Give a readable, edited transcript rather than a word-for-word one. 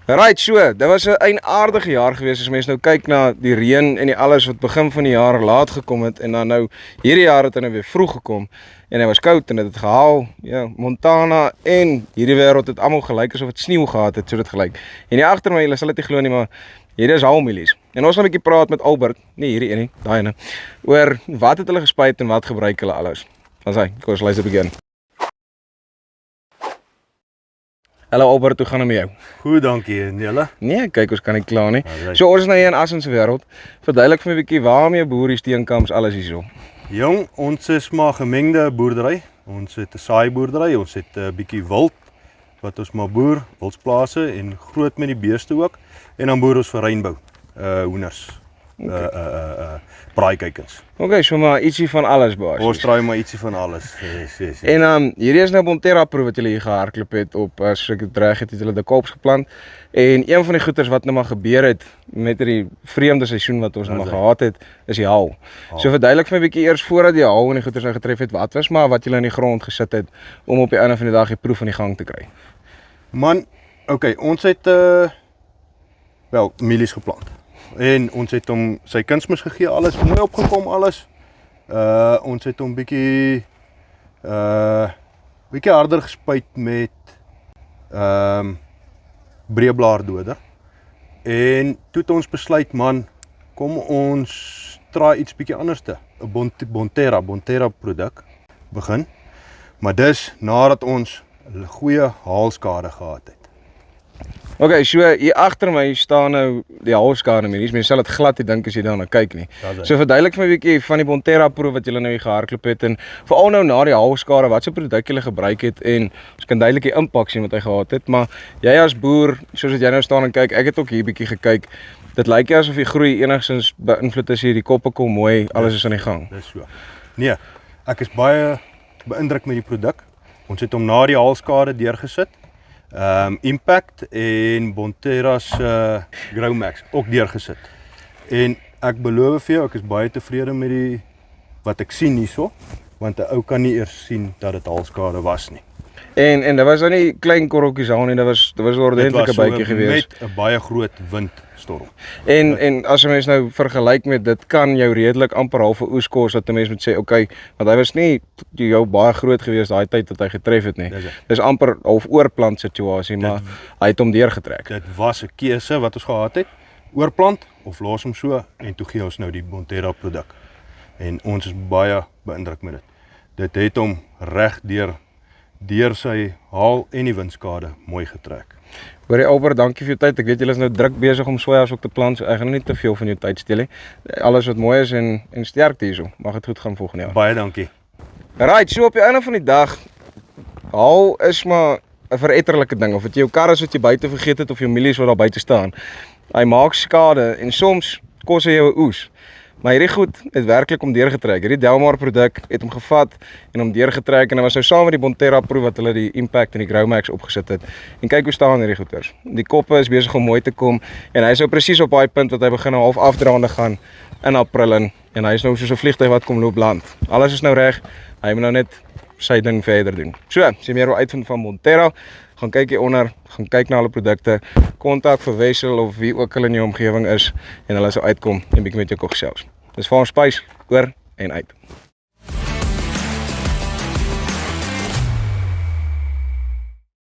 Right, so, dit was 'n eienaardige jaar gewees as mens nou kyk na die reën en die alles wat begin van die jaar laat gekom het en dan nou hierdie jaar het hy nou weer vroeg gekom en hy was koud en dit het gehaal. Ja, Montana en hierdie wêreld het almal gelyk asof dit sneeu gehad het, so dit gelyk. En hier agter my, julle sal dit nie glo nie, maar hier is haalmielies. En ons gaan 'n bietjie praat met Albert, nie hierdie een nie, daai ene, oor wat het hulle gespuit en wat gebruik hulle alles. Ons kom ons luister begin. Hallo Albert, hoe gaan het met jou? Goed, dankie. En julle? Nee, kyk, ons kan nie kla nie. Right. So ons is nou hier in Assens se wêreld. Verduidelik vir my 'n bietjie waarmee boer die steenkamps alles hierso. Jong, ons is maar gemengde boerdery. Ons het 'n saaiboerdery, ons het 'n bietjie wild wat ons maar boer, wildsplase en groot met die beeste ook. En dan boer ons vir rynbou, hoenders, braaikuikens. Okay, so maar ietsie van alles baas. Ons draai maar ietsie van alles. Yes. En hierdie is nou Bonterra proef wat julle hier gehardloop het op, as ek dit reg het hulle die Kaaps geplant. En een van die goeters wat nou maar gebeur het met die vreemde seisoen wat ons nou maar gehad het, is die haal. So verduidelik vir my 'n bietjie eers voordat die haal en die goeters nou getref het, wat was maar wat julle in die grond gesit het om op die einde van die dag die proef aan die gang te kry. Man, okay, ons het mielies geplant. En ons het hom sy kunsmis gegee, alles mooi opgekom, alles. Ons het hom bietjie harder gespuit met breeblaardoder. En toe het ons besluit, man, kom ons try iets bietjie anderste, 'n Bonterra produk begin. Maar dis nadat ons 'n goeie haalskade gehad het. Okay, so hier agter my staan nou die haalskade medies. Mense sal dit glad nie dink as jy daarna kyk nie. So verduidelik vir my 'n bietjie van die Bonterra proef wat julle nou hier gehardloop het en veral nou na die haalskade, wat se produk julle gebruik het en ons kan duidelik die impak sien wat hy gehad het, maar jy as boer, soos wat jy nou staan en kyk, ek het ook hier bietjie gekyk. Dit lyk nie asof die groei enigstens beïnvloed is hier, die koppe kom mooi, alles is aan die gang. Dis so. Nee, ek is baie beïndruk met die produk. Ons het hom na die haalskade deurgesit. Impact en Bonterra's Growmax ook deurgesit. En ek beloof vir jou, ek is baie tevrede met die wat ek sien hierso, want 'n ou kan nie eers sien dat dit haalskade was nie. En dit was nou nie klein korreltjies aan nie, dit was 'n ordentlike bytjie gewees. Met 'n baie groot windstorm. En as jy mens nou vergelyk met dit, kan jou redelik amper half 'n oes kos dat 'n mens moet sê, okay, want hy was nie jou baie groot gewees daai tyd dat hy getref het nie. Dis amper half oorplant situasie, maar hy het hom deurgetrek. Dit was 'n keuse wat ons gehad het, oorplant of los hom so en toe gee ons nou die Bonterra produk. En ons is baie beïndruk met dit. Dit het hom reg deur sy haal en die windskade mooi getrek. Hoorie Albert, dankie vir jou tyd. Ek weet julle is nou druk besig om sojas ook te plant, so ek gaan nie te veel van jou tyd steel nie. Alles wat mooi is en sterkte hierso. Mag dit goed gaan volgende jaar. Baie dankie. Right, so op die einde van die dag, haal is maar 'n veretterlike ding. Of dit jou kar is wat jy buite vergeet het of jou mielies wat daar buite staan. Hy maak skade en soms kos hy jou 'n oes. Maar hierdie goed het werklik om deurgetrek. Hierdie Delmar produk het hom gevat en hom deurgetrek en hy was nou saam met die Bonterra proef wat hulle die Impact en die Growmax opgesit het. En kyk hoe staan hierdie goeters. Die koppe is besig om mooi te kom en hy is nou presies op daai punt wat hy begin half afdraande gaan in April en hy is nou soos 'n vliegtuig wat kom loop land. Alles is nou reg. Hy moet nou net sy ding verder doen. So, as jy meer wil uitvind van Bonterra, gaan kyk hier onder, gaan kyk na hulle produkte, kontak vir Wessel of wie ook al in jou omgewing is en hulle sal uitkom en bietjie met jou gesels. Dis Farm Spice, oor en uit.